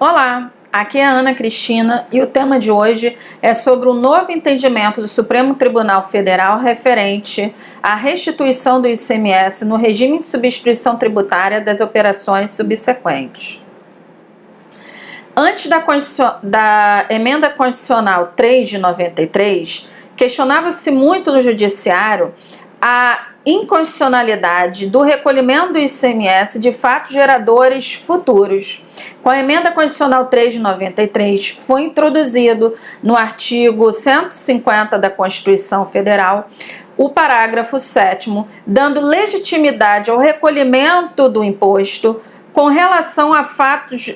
Olá, aqui é a Ana Cristina e o tema de hoje é sobre o novo entendimento do Supremo Tribunal Federal referente à restituição do ICMS no regime de substituição tributária das operações subsequentes. Antes da Emenda Constitucional 3 de 93, questionava-se muito no Judiciário a inconstitucionalidade do recolhimento do ICMS de fatos geradores futuros. Com a Emenda Constitucional 3 de 93, foi introduzido no artigo 150 da Constituição Federal o parágrafo 7º, dando legitimidade ao recolhimento do imposto com relação a fatos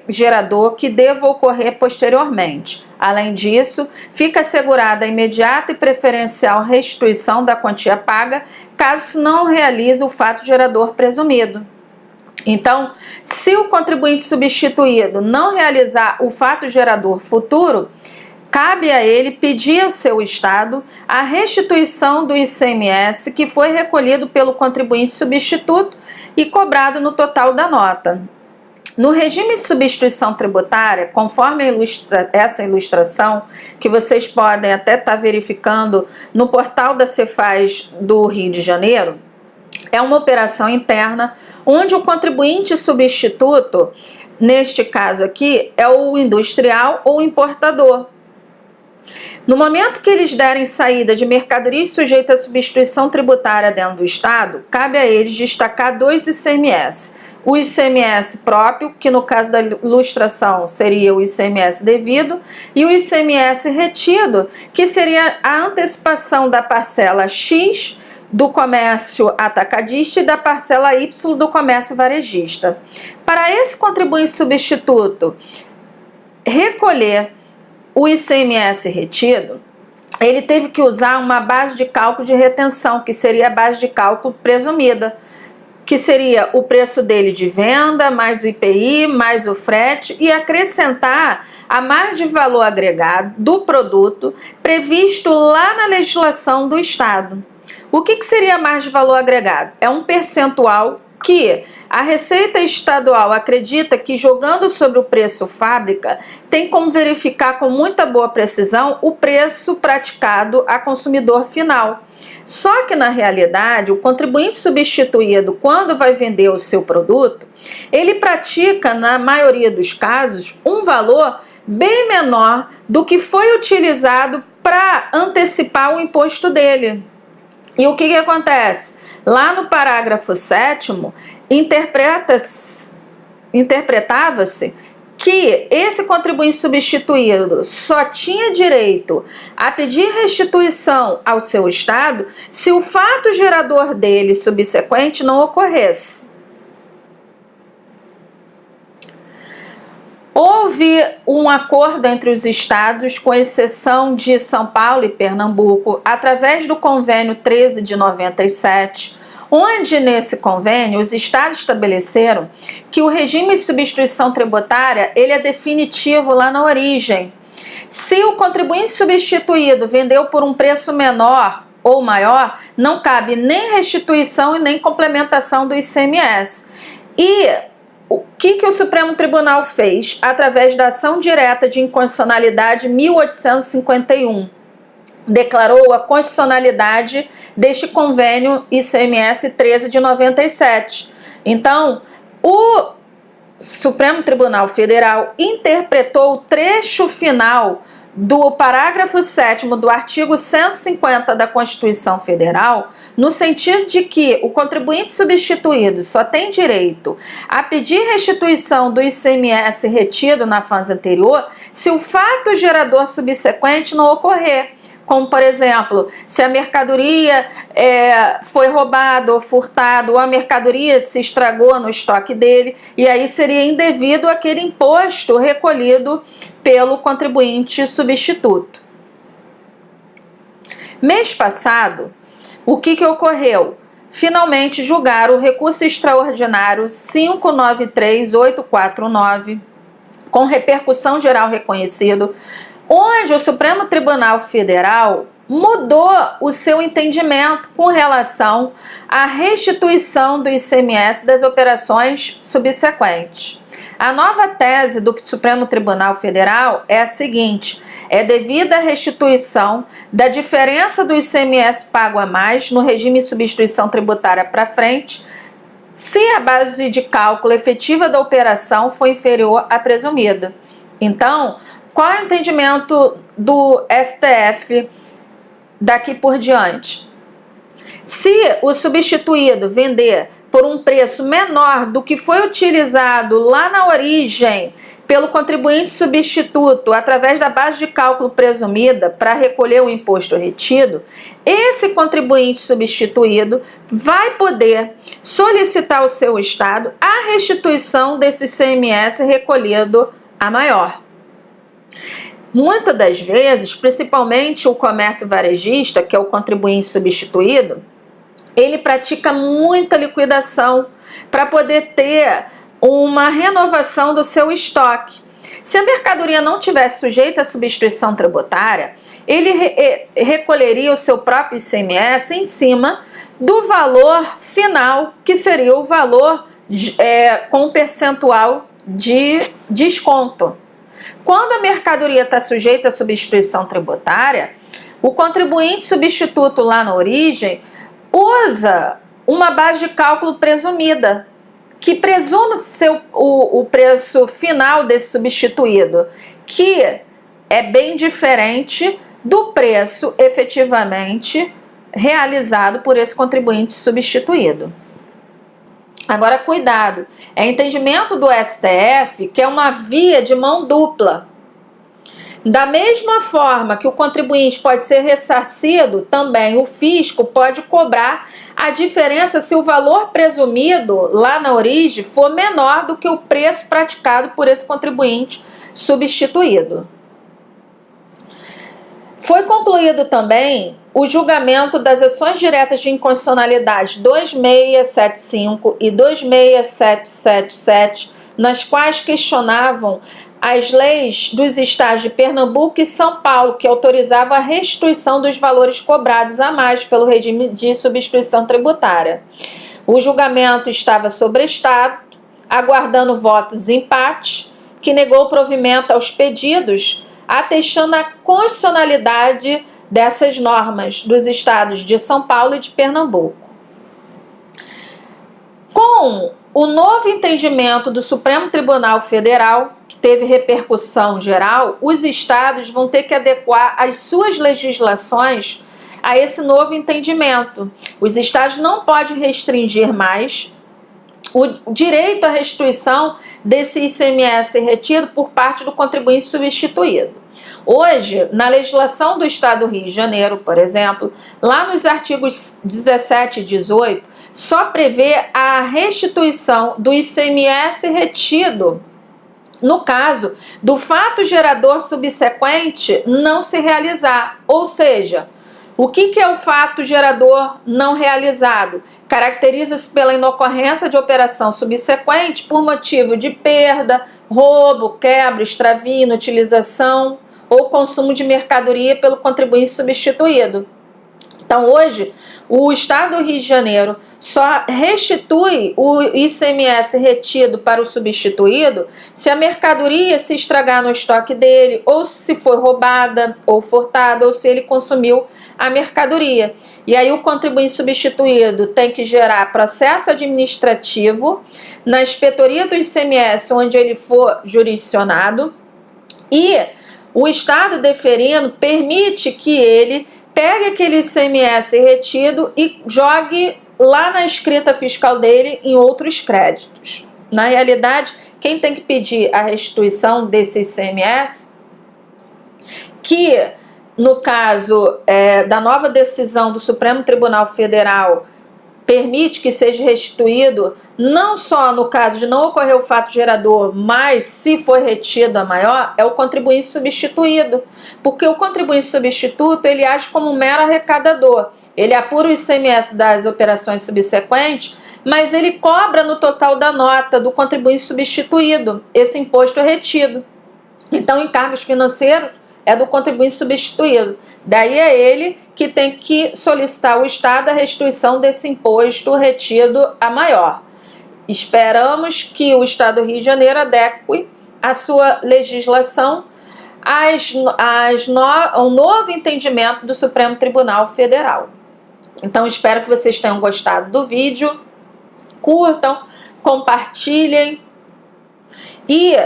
gerador que deva ocorrer posteriormente. Além disso, fica assegurada a imediata e preferencial restituição da quantia paga, caso se não realize o fato gerador presumido. Então, se o contribuinte substituído não realizar o fato gerador futuro, cabe a ele pedir ao seu Estado a restituição do ICMS que foi recolhido pelo contribuinte substituto e cobrado no total da nota. No regime de substituição tributária, conforme essa ilustração, que vocês podem até estar verificando no portal da Cefaz do Rio de Janeiro, é uma operação interna onde o contribuinte substituto, neste caso aqui, é o industrial ou importador. No momento que eles derem saída de mercadorias sujeitas à substituição tributária dentro do Estado, cabe a eles destacar dois ICMS. O ICMS próprio, que no caso da ilustração seria o ICMS devido, e o ICMS retido, que seria a antecipação da parcela X do comércio atacadista e da parcela Y do comércio varejista. Para esse contribuinte substituto recolher o ICMS retido, ele teve que usar uma base de cálculo de retenção, que seria a base de cálculo presumida, que seria o preço dele de venda, mais o IPI, mais o frete, e acrescentar a margem de valor agregado do produto previsto lá na legislação do Estado. O que seria a margem de valor agregado? É um percentual que a Receita Estadual acredita que, jogando sobre o preço fábrica, tem como verificar com muita boa precisão o preço praticado a consumidor final. Só que, na realidade, o contribuinte substituído, quando vai vender o seu produto, ele pratica, na maioria dos casos, um valor bem menor do que foi utilizado para antecipar o imposto dele. E o que acontece? Lá no parágrafo 7º, interpretava-se que esse contribuinte substituído só tinha direito a pedir restituição ao seu Estado se o fato gerador dele subsequente não ocorresse. Houve um acordo entre os estados, com exceção de São Paulo e Pernambuco, através do convênio 13 de 97, onde nesse convênio os estados estabeleceram que o regime de substituição tributária ele é definitivo lá na origem. Se o contribuinte substituído vendeu por um preço menor ou maior, não cabe nem restituição e nem complementação do ICMS. E o que o Supremo Tribunal fez? Através da ação direta de inconstitucionalidade 1851. Declarou a constitucionalidade deste convênio ICMS 13 de 97. Então, o Supremo Tribunal Federal interpretou o trecho final do parágrafo 7º do artigo 150 da Constituição Federal, no sentido de que o contribuinte substituído só tem direito a pedir restituição do ICMS retido na fase anterior se o fato gerador subsequente não ocorrer. Como, por exemplo, se a mercadoria foi roubada ou furtada, ou a mercadoria se estragou no estoque dele, e aí seria indevido aquele imposto recolhido pelo contribuinte substituto. Mês passado, o que ocorreu? Finalmente julgaram o recurso extraordinário 593849, com repercussão geral reconhecido, onde o Supremo Tribunal Federal mudou o seu entendimento com relação à restituição do ICMS das operações subsequentes. A nova tese do Supremo Tribunal Federal é a seguinte: é devida a restituição da diferença do ICMS pago a mais no regime de substituição tributária para frente, se a base de cálculo efetiva da operação for inferior à presumida. Então, qual é o entendimento do STF daqui por diante? Se o substituído vender por um preço menor do que foi utilizado lá na origem pelo contribuinte substituto através da base de cálculo presumida para recolher o imposto retido, esse contribuinte substituído vai poder solicitar ao seu estado a restituição desse ICMS recolhido a maior. Muitas das vezes, principalmente o comércio varejista, que é o contribuinte substituído, ele pratica muita liquidação para poder ter uma renovação do seu estoque. Se a mercadoria não tivesse sujeita à substituição tributária, ele recolheria o seu próprio ICMS em cima do valor final, que seria o valor com percentual de desconto. Quando a mercadoria está sujeita à substituição tributária, o contribuinte substituto lá na origem usa uma base de cálculo presumida, que presume o preço final desse substituído, que é bem diferente do preço efetivamente realizado por esse contribuinte substituído. Agora, cuidado, é entendimento do STF que é uma via de mão dupla. Da mesma forma que o contribuinte pode ser ressarcido, também o fisco pode cobrar a diferença se o valor presumido lá na origem for menor do que o preço praticado por esse contribuinte substituído. Foi concluído também o julgamento das ações diretas de inconstitucionalidade 2675 e 26777, nas quais questionavam as leis dos estados de Pernambuco e São Paulo, que autorizavam a restituição dos valores cobrados a mais pelo regime de substituição tributária. O julgamento estava sobrestado, aguardando votos empate, que negou o provimento aos pedidos, atestando a constitucionalidade dessas normas dos estados de São Paulo e de Pernambuco. Com o novo entendimento do Supremo Tribunal Federal, que teve repercussão geral, os estados vão ter que adequar as suas legislações a esse novo entendimento. Os estados não podem restringir mais o direito à restituição desse ICMS retido por parte do contribuinte substituído. Hoje, na legislação do Estado do Rio de Janeiro, por exemplo, lá nos artigos 17 e 18, só prevê a restituição do ICMS retido no caso do fato gerador subsequente não se realizar. Ou seja, o que é o fato gerador não realizado? Caracteriza-se pela inocorrência de operação subsequente por motivo de perda, roubo, quebra, extravio, inutilização ou consumo de mercadoria pelo contribuinte substituído. Então, hoje, o Estado do Rio de Janeiro só restitui o ICMS retido para o substituído se a mercadoria se estragar no estoque dele, ou se foi roubada ou furtada, ou se ele consumiu a mercadoria. E aí o contribuinte substituído tem que gerar processo administrativo na inspetoria do ICMS onde ele for jurisdicionado, e o Estado deferindo permite que ele pegue aquele ICMS retido e jogue lá na escrita fiscal dele em outros créditos. Na realidade, quem tem que pedir a restituição desse ICMS, que no caso da nova decisão do Supremo Tribunal Federal permite que seja restituído não só no caso de não ocorrer o fato gerador, mas se for retido a maior, é o contribuinte substituído, porque o contribuinte substituto ele age como um mero arrecadador, ele apura o ICMS das operações subsequentes, mas ele cobra no total da nota do contribuinte substituído esse imposto retido. Então, em cargos financeiros, é do contribuinte substituído. Daí é ele que tem que solicitar ao Estado a restituição desse imposto retido a maior. Esperamos que o Estado do Rio de Janeiro adeque a sua legislação ao novo entendimento do Supremo Tribunal Federal. Então, espero que vocês tenham gostado do vídeo. Curtam, compartilhem. E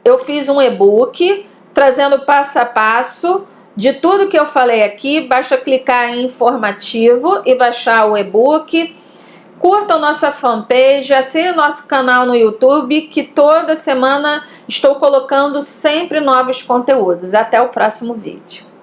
eu fiz um e-book trazendo passo a passo de tudo que eu falei aqui. Basta clicar em informativo e baixar o e-book. Curtam nossa fanpage, assinem nosso canal no YouTube, que toda semana estou colocando sempre novos conteúdos. Até o próximo vídeo.